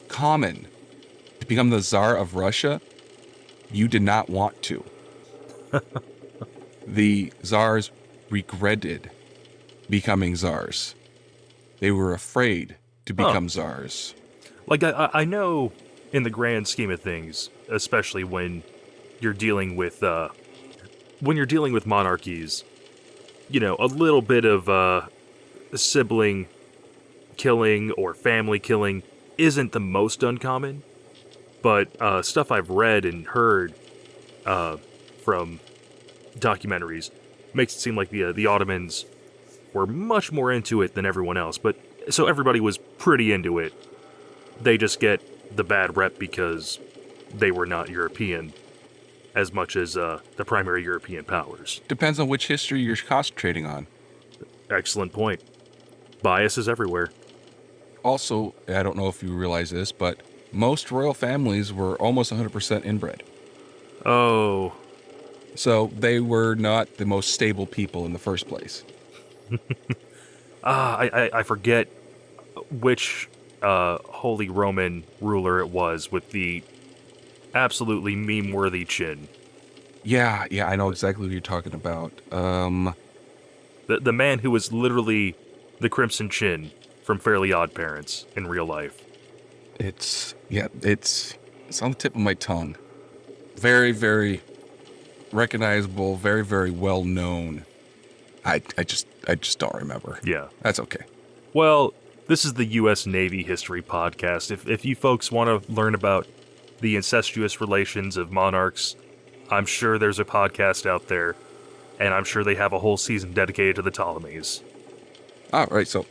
common to become the Tsar of Russia, you did not want to. The Tsars regretted becoming Tsars. They were afraid to become Tsars. Like, I know in the grand scheme of things, especially when you're dealing with monarchies, you know, a little bit of sibling killing or family killing isn't the most uncommon, but stuff I've read and heard from documentaries makes it seem like the Ottomans were much more into it than everyone else, but so everybody was pretty into it. They just get the bad rep because they were not European as much as the primary European powers. Depends on which history you're concentrating on. Excellent point. Bias is everywhere. Also, I don't know if you realize this, but most royal families were almost 100% inbred. Oh. So they were not the most stable people in the first place. I forget which Holy Roman ruler it was with the absolutely meme-worthy chin. Yeah, I know exactly what you're talking about. The man who was literally the Crimson Chin from Fairly Odd Parents in real life. It's on the tip of my tongue. Very, very recognizable, very, very well known. I just don't remember. Yeah. That's okay. Well, this is the U.S. Navy History Podcast. If you folks want to learn about the incestuous relations of monarchs, I'm sure there's a podcast out there, and I'm sure they have a whole season dedicated to the Ptolemies. All right, so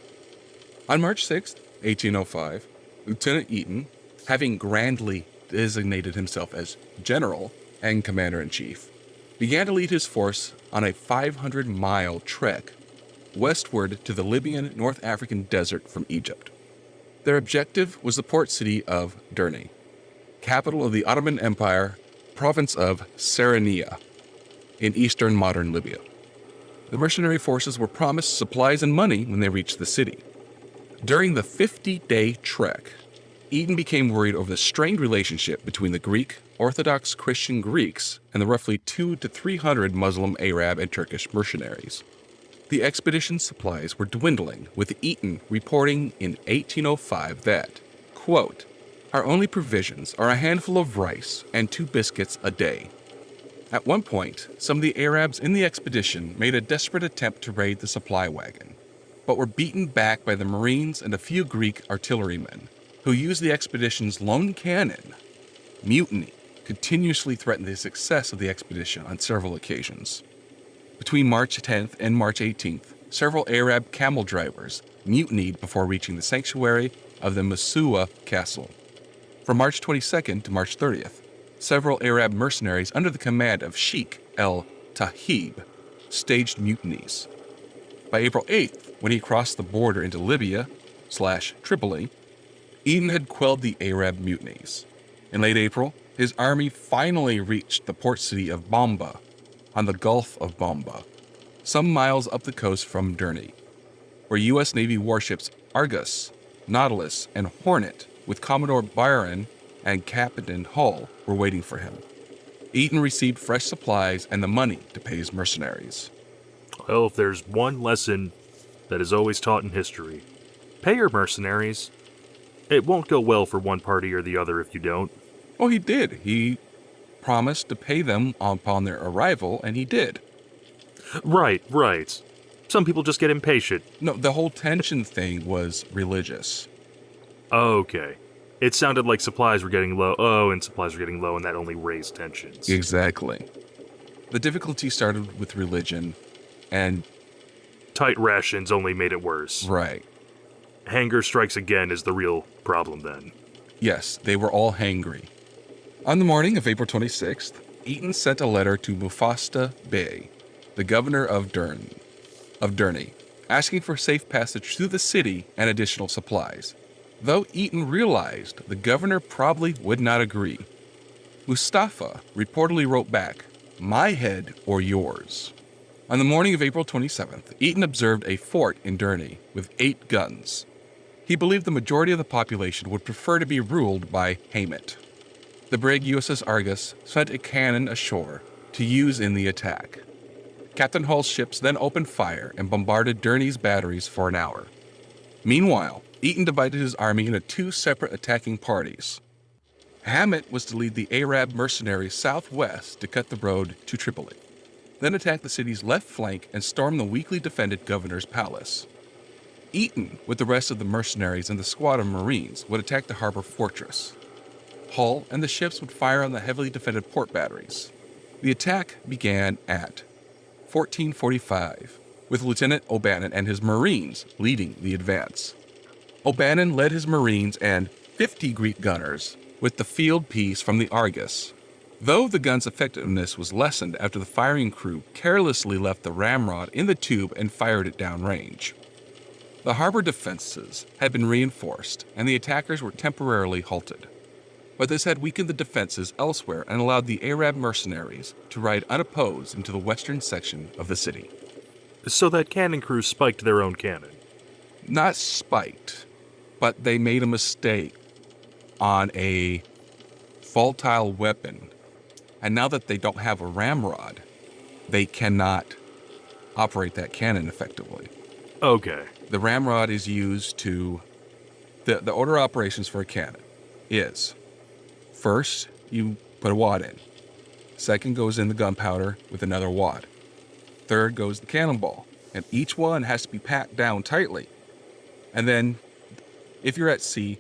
on March 6th, 1805, Lieutenant Eaton, having grandly designated himself as general and commander-in-chief, began to lead his force on a 500-mile trek westward to the Libyan North African desert from Egypt. Their objective was the port city of Derna, capital of the Ottoman Empire, province of Sardinia, in eastern modern Libya. The mercenary forces were promised supplies and money when they reached the city. During the 50-day trek, Eaton became worried over the strained relationship between the Greek Orthodox Christian Greeks and the roughly 200 to 300 Muslim Arab and Turkish mercenaries. The expedition's supplies were dwindling, with Eaton reporting in 1805 that, quote, "Our only provisions are a handful of rice and 2 biscuits a day." At one point, some of the Arabs in the expedition made a desperate attempt to raid the supply wagon, but were beaten back by the Marines and a few Greek artillerymen, who used the expedition's lone cannon. Mutiny continuously threatened the success of the expedition on several occasions. Between March 10th and March 18th, several Arab camel drivers mutinied before reaching the sanctuary of the Masuwa Castle. From March 22nd to March 30th, several Arab mercenaries under the command of Sheikh el-Tahib staged mutinies. By April 8th, when he crossed the border into Libya/Tripoli, Eaton had quelled the Arab mutinies. In late April, his army finally reached the port city of Bamba, on the Gulf of Bamba, some miles up the coast from Derna, where U.S. Navy warships Argus, Nautilus, and Hornet, with Commodore Byron and Captain Hull, were waiting for him. Eaton received fresh supplies and the money to pay his mercenaries. Well, if there's one lesson that is always taught in history, pay your mercenaries. It won't go well for one party or the other if you don't. Oh, he did. He promised to pay them upon their arrival, and he did. Right. Some people just get impatient. No, the whole tension thing was religious. Okay. It sounded like supplies were getting low. And supplies were getting low, and that only raised tensions. Exactly. The difficulty started with religion, and tight rations only made it worse. Right. Hunger strikes again is the real problem then. Yes, they were all hangry. On the morning of April 26th, Eaton sent a letter to Mufasta Bey, the governor of Derna, asking for safe passage through the city and additional supplies, though Eaton realized the governor probably would not agree. Mustafa reportedly wrote back, "My head or yours." On the morning of April 27th, Eaton observed a fort in Derna with 8 guns. He believed the majority of the population would prefer to be ruled by Hamet. The brig USS Argus sent a cannon ashore to use in the attack. Captain Hull's ships then opened fire and bombarded Derna's batteries for an hour. Meanwhile, Eaton divided his army into 2 separate attacking parties. Hamet was to lead the Arab mercenaries southwest to cut the road to Tripoli, then attack the city's left flank and storm the weakly defended governor's palace. Eaton, with the rest of the mercenaries and the squad of Marines, would attack the harbor fortress. Hull and the ships would fire on the heavily defended port batteries. The attack began at 14:45, with Lieutenant O'Bannon and his Marines leading the advance. O'Bannon led his Marines and 50 Greek gunners with the field piece from the Argus, though the gun's effectiveness was lessened after the firing crew carelessly left the ramrod in the tube and fired it downrange. The harbor defenses had been reinforced, and the attackers were temporarily halted. But this had weakened the defenses elsewhere and allowed the Arab mercenaries to ride unopposed into the western section of the city. So that cannon crew spiked their own cannon. Not spiked, but they made a mistake on a volatile weapon. And now that they don't have a ramrod, they cannot operate that cannon effectively. Okay. The ramrod is used to... The order of operations for a cannon is... First, you put a wad in. Second goes in the gunpowder with another wad. Third goes the cannonball. And each one has to be packed down tightly. And then, if you're at sea,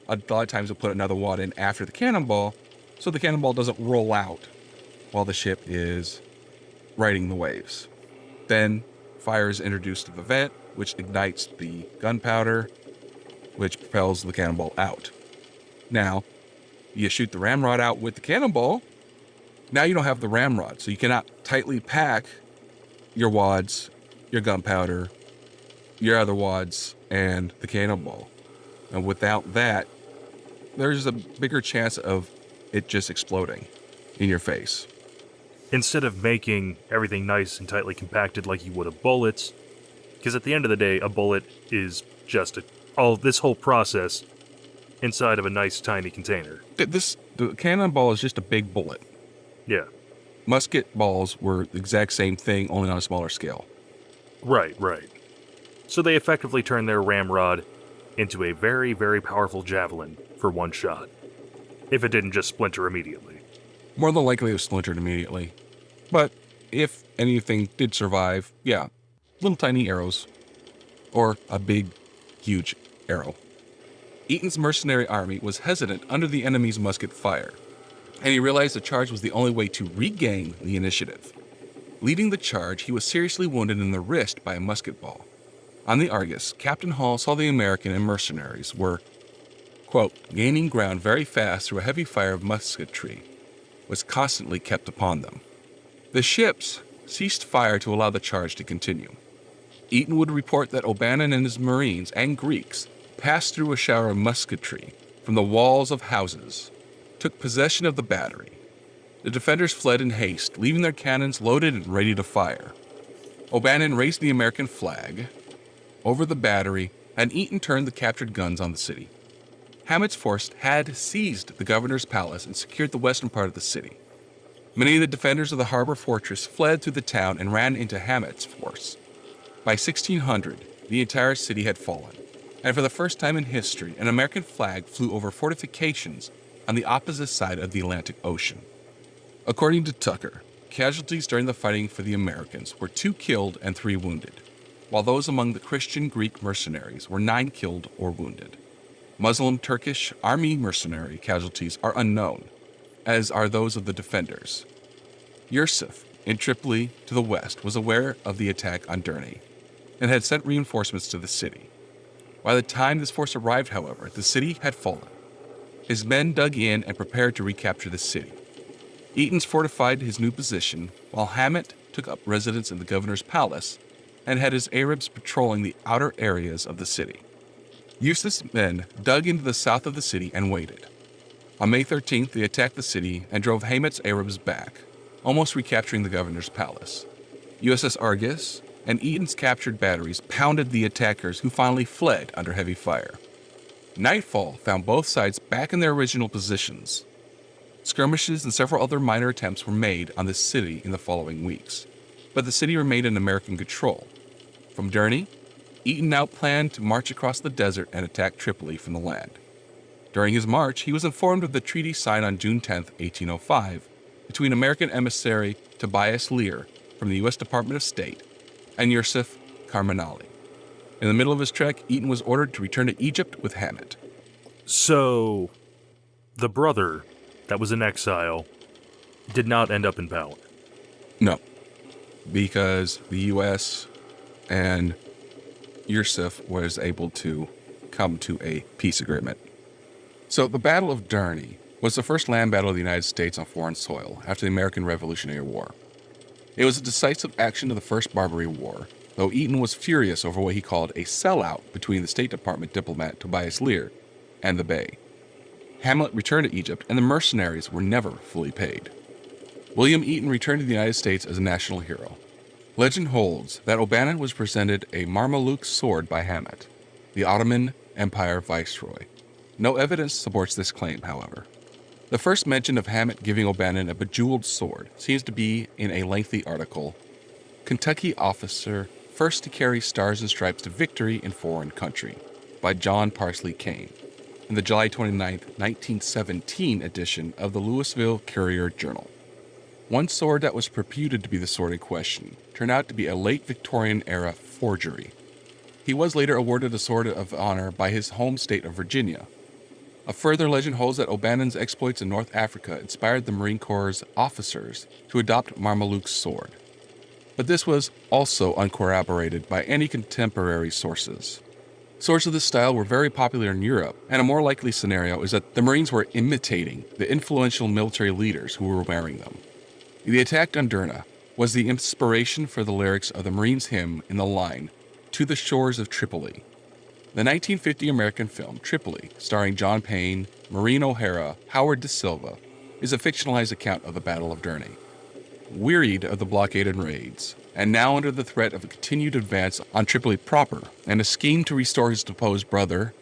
a lot of times you'll put another wad in after the cannonball so the cannonball doesn't roll out while the ship is riding the waves. Then fire is introduced to the vent, which ignites the gunpowder, which propels the cannonball out. Now, you shoot the ramrod out with the cannonball. Now you don't have the ramrod, so you cannot tightly pack your wads, your gunpowder, your other wads, and the cannonball. And without that, there's a bigger chance of it just exploding in your face. Instead of making everything nice and tightly compacted like you would a bullet, because at the end of the day, a bullet is just this whole process inside of a nice tiny container. The cannonball is just a big bullet. Yeah. Musket balls were the exact same thing, only on a smaller scale. Right. So they effectively turned their ramrod into a very, very powerful javelin for one shot, if it didn't just splinter immediately. More than likely it was splintered immediately. But if anything did survive, yeah, little tiny arrows. Or a big, huge arrow. Eaton's mercenary army was hesitant under the enemy's musket fire, and he realized the charge was the only way to regain the initiative. Leading the charge, he was seriously wounded in the wrist by a musket ball. On the Argus, Captain Hall saw the American and mercenaries were, quote, gaining ground very fast through a heavy fire of musketry was constantly kept upon them. The ships ceased fire to allow the charge to continue. Eaton would report that O'Bannon and his Marines and Greeks passed through a shower of musketry from the walls of houses, took possession of the battery. The defenders fled in haste, leaving their cannons loaded and ready to fire. O'Bannon raised the American flag over the battery, and Eaton turned the captured guns on the city. Hamet's force had seized the governor's palace and secured the western part of the city. Many of the defenders of the harbor fortress fled through the town and ran into Hamet's force. By 1600, the entire city had fallen, and for the first time in history, an American flag flew over fortifications on the opposite side of the Atlantic Ocean. According to Tucker, casualties during the fighting for the Americans were 2 killed and 3 wounded, while those among the Christian Greek mercenaries were 9 killed or wounded. Muslim Turkish army mercenary casualties are unknown, as are those of the defenders. Yusuf, in Tripoli to the west, was aware of the attack on Derny and had sent reinforcements to the city. By the time this force arrived, however, the city had fallen. His men dug in and prepared to recapture the city. Eaton's fortified his new position, while Hamet took up residence in the governor's palace and had his Arabs patrolling the outer areas of the city. Yusuf's men dug into the south of the city and waited. On May 13th, they attacked the city and drove Hamet's Arabs back, almost recapturing the governor's palace. USS Argus and Eaton's captured batteries pounded the attackers, who finally fled under heavy fire. Nightfall found both sides back in their original positions. Skirmishes and several other minor attempts were made on the city in the following weeks, but the city remained in American control. From Derny, Eaton now planned to march across the desert and attack Tripoli from the land. During his march, he was informed of the treaty signed on June 10, 1805, between American emissary Tobias Lear from the U.S. Department of State and Yusuf Karmanali. In the middle of his trek, Eaton was ordered to return to Egypt with Hamet. So, the brother that was in exile did not end up in power. No, because the U.S. and Yusuf was able to come to a peace agreement. So the Battle of Derny was the first land battle of the United States on foreign soil after the American Revolutionary War. It was a decisive action of the First Barbary War, though Eaton was furious over what he called a sellout between the State Department diplomat Tobias Lear and the Bey. Hamlet returned to Egypt, and the mercenaries were never fully paid. William Eaton returned to the United States as a national hero. Legend holds that O'Bannon was presented a Marmaluke sword by Hamet, the Ottoman Empire viceroy. No evidence supports this claim, however. The first mention of Hamet giving O'Bannon a bejeweled sword seems to be in a lengthy article, Kentucky Officer First to Carry Stars and Stripes to Victory in Foreign Country, by John Parsley Kane, in the July 29, 1917 edition of the Louisville Courier-Journal. One sword that was reputed to be the sword in question turned out to be a late Victorian-era forgery. He was later awarded a Sword of Honor by his home state of Virginia. A further legend holds that O'Bannon's exploits in North Africa inspired the Marine Corps' officers to adopt Marmaluke's sword. But this was also uncorroborated by any contemporary sources. Swords of this style were very popular in Europe, and a more likely scenario is that the Marines were imitating the influential military leaders who were wearing them. The attack on Derna was the inspiration for the lyrics of the Marines' hymn in the line, "To the Shores of Tripoli." The 1950 American film Tripoli, starring John Payne, Maureen O'Hara, Howard Da Silva, is a fictionalized account of the Battle of Derna. Wearied of the blockade and raids, and now under the threat of a continued advance on Tripoli proper and a scheme to restore his deposed brother,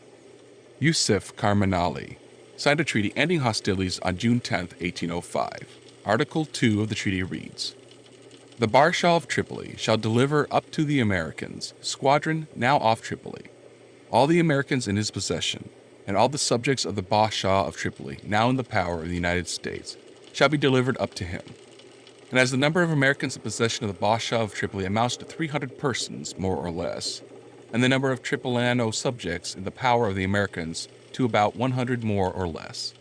Yusuf Karmanali signed a treaty ending hostilities on June 10, 1805. Article 2 of the treaty reads, "The Barshal of Tripoli shall deliver up to the Americans, squadron now off Tripoli, all the Americans in his possession, and all the subjects of the Bashaw of Tripoli, now in the power of the United States, shall be delivered up to him. And as the number of Americans in possession of the Bashaw of Tripoli amounts to 300 persons, more or less, and the number of Tripolino subjects in the power of the Americans to about 100 more or less,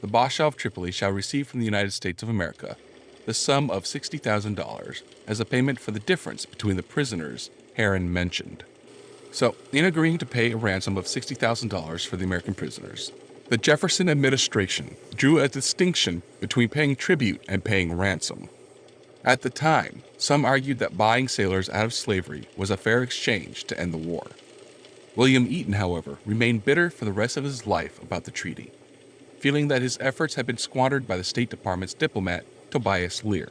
the Bashaw of Tripoli shall receive from the United States of America the sum of $60,000 as a payment for the difference between the prisoners herein mentioned." So, in agreeing to pay a ransom of $60,000 for the American prisoners, the Jefferson administration drew a distinction between paying tribute and paying ransom. At the time, some argued that buying sailors out of slavery was a fair exchange to end the war. William Eaton, however, remained bitter for the rest of his life about the treaty, feeling that his efforts had been squandered by the State Department's diplomat, Tobias Lear.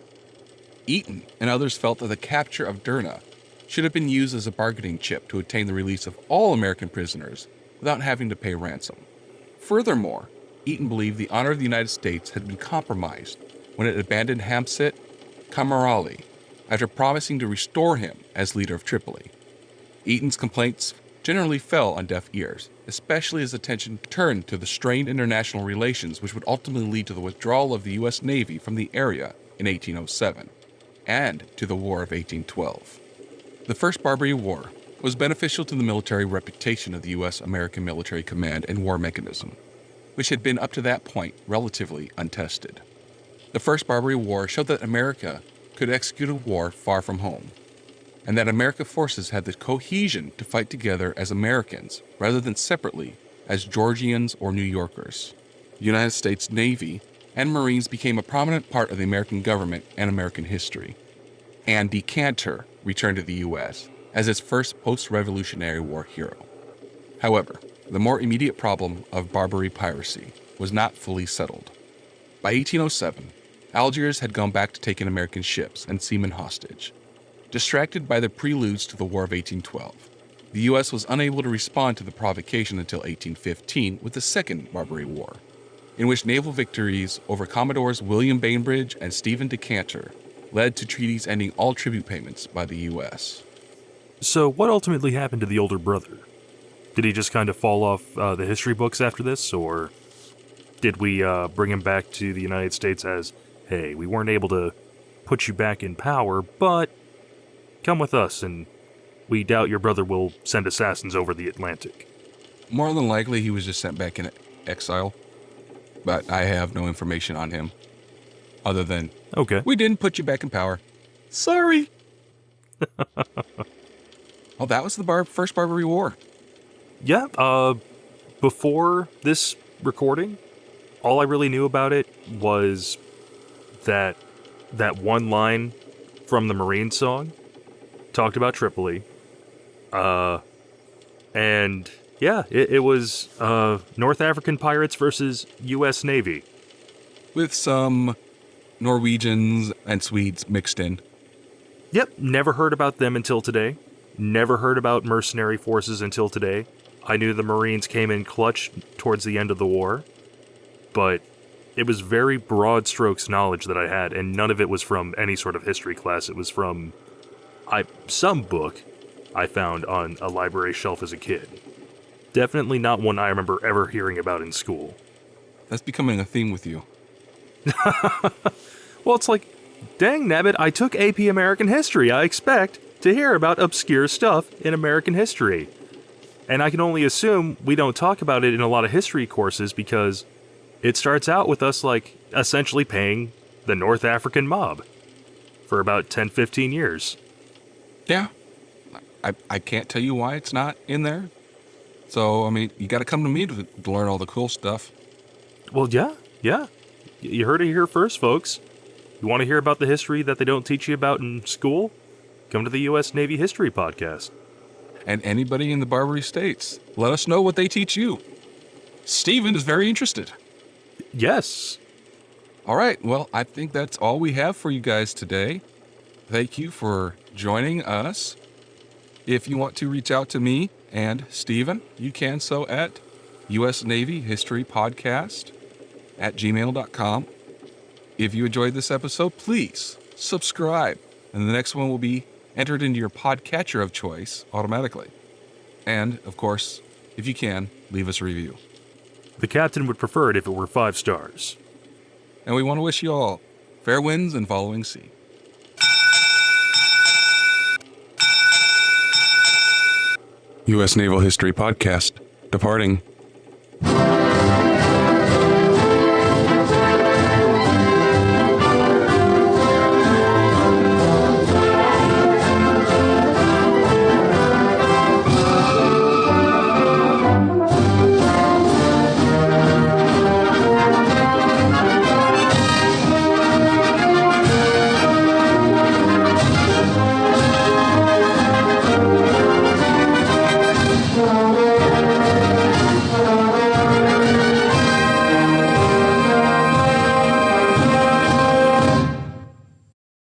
Eaton and others felt that the capture of Derna should have been used as a bargaining chip to obtain the release of all American prisoners without having to pay ransom. Furthermore, Eaton believed the honor of the United States had been compromised when it abandoned Hamsit Kamarali after promising to restore him as leader of Tripoli. Eaton's complaints generally fell on deaf ears, especially as attention turned to the strained international relations which would ultimately lead to the withdrawal of the U.S. Navy from the area in 1807 and to the War of 1812. The First Barbary War was beneficial to the military reputation of the U.S. American Military Command and War Mechanism, which had been up to that point relatively untested. The First Barbary War showed that America could execute a war far from home, and that American forces had the cohesion to fight together as Americans rather than separately as Georgians or New Yorkers. The United States Navy and Marines became a prominent part of the American government and American history. And Decatur returned to the U.S. as its first post-Revolutionary War hero. However, the more immediate problem of Barbary piracy was not fully settled. By 1807, Algiers had gone back to taking American ships and seamen hostage. Distracted by the preludes to the War of 1812, the U.S. was unable to respond to the provocation until 1815 with the Second Barbary War, in which naval victories over Commodores William Bainbridge and Stephen Decatur led to treaties ending all tribute payments by the U.S. So what ultimately happened to the older brother? Did he just kind of fall off the history books after this, or did we bring him back to the United States as, hey, we weren't able to put you back in power, but come with us and we doubt your brother will send assassins over the Atlantic? More than likely, he was just sent back in exile, but I have no information on him other than, okay, we didn't put you back in power. Sorry. Oh, that was the First Barbary War. Yeah, before this recording, all I really knew about it was that one line from the Marine song talked about Tripoli. And yeah, it was North African pirates versus U.S. Navy. With some Norwegians and Swedes mixed in. Yep, never heard about them until today. Never heard about mercenary forces until today. I knew the Marines came in clutch towards the end of the war, but it was very broad strokes knowledge that I had, and none of it was from any sort of history class. It was from some book I found on a library shelf as a kid. Definitely not one I remember ever hearing about in school. That's becoming a theme with you. Well, it's like, dang nabbit, I took AP American History. I expect to hear about obscure stuff in American history. And I can only assume we don't talk about it in a lot of history courses because it starts out with us, like, essentially paying the North African mob for about 10, 15 years. Yeah. I can't tell you why it's not in there. So, I mean, you got to come to me to learn all the cool stuff. Well, yeah. You heard it here first, folks. You want to hear about the history that they don't teach you about in school? Come to the U.S. Navy History Podcast. And anybody in the Barbary States, let us know what they teach you. Stephen is very interested. Yes. All right, well, I think that's all we have for you guys today. Thank you for joining us. If you want to reach out to me and Stephen, you can so at U.S. Navy History Podcast at gmail.com. If you enjoyed this episode, please subscribe, and the next one will be entered into your podcatcher of choice automatically. And, of course, if you can, leave us a review. The captain would prefer it if it were 5 stars. And we want to wish you all fair winds and following sea. U.S. Naval History Podcast, departing.